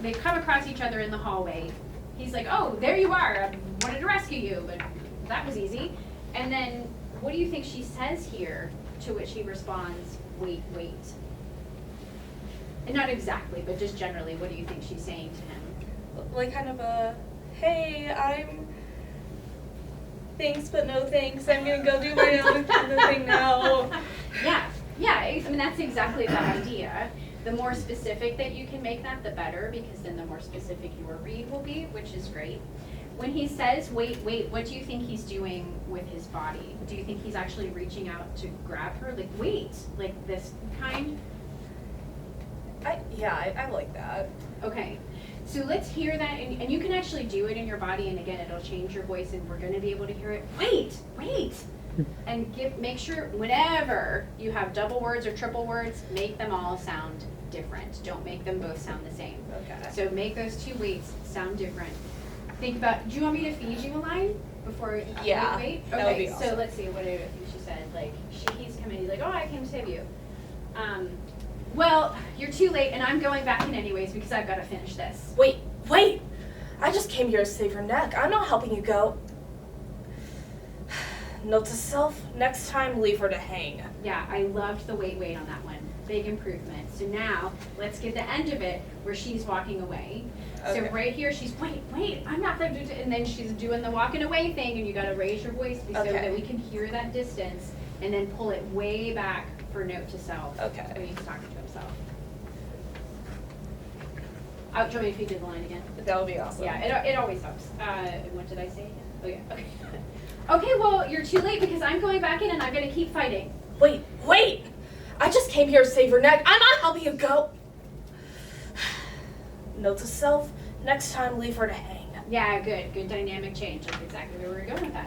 they come across each other in the hallway. He's like, oh, there you are. I wanted to rescue you, but that was easy. And then what do you think she says here? To which he responds, wait, wait. And not exactly, but just generally, what do you think she's saying to him? Like kind of a, hey, thanks but no thanks. I'm gonna go do my own kind of thing now. Yeah, I mean, that's exactly the idea. The more specific that you can make that, the better, because then the more specific your read will be, which is great. When he says, wait, wait, what do you think he's doing with his body? Do you think he's actually reaching out to grab her? Like, wait, like this kind? I like that. Okay, so let's hear that, and you can actually do it in your body, and again, it'll change your voice, and we're gonna be able to hear it. Wait, wait! And make sure whenever you have double words or triple words, make them all sound different. Don't make them both sound the same. Okay. So make those two waits sound different. Think about, do you want me to feed you a line before Yeah, you wait? that Okay, would be awesome. so let's see, what do I think she said? Like, he's coming, he's like, oh, I came to save you. Well, you're too late, and I'm going back in anyways because I've got to finish this. Wait! I just came here to save your neck. I'm not helping you go. Note to self, next time leave her to hang. Yeah, I loved the wait on that one. Big improvement. So now, let's get the end of it where she's walking away. Okay. So right here, she's, wait, I'm not going to, and then she's doing the walking away thing, and you got to raise your voice so Okay. that we can hear that distance, and then pull it way back for note to self. Okay. When he's talking to himself. Do you want me to feed you the line again? That would be awesome. Yeah, it always helps. What did I say? Oh yeah, okay. Okay, well, you're too late because I'm going back in and I'm going to keep fighting. Wait! I just came here to save your neck. I'm not helping you go. Note to self, next time leave her to hang. Yeah, good dynamic change. That's exactly where we were going with that.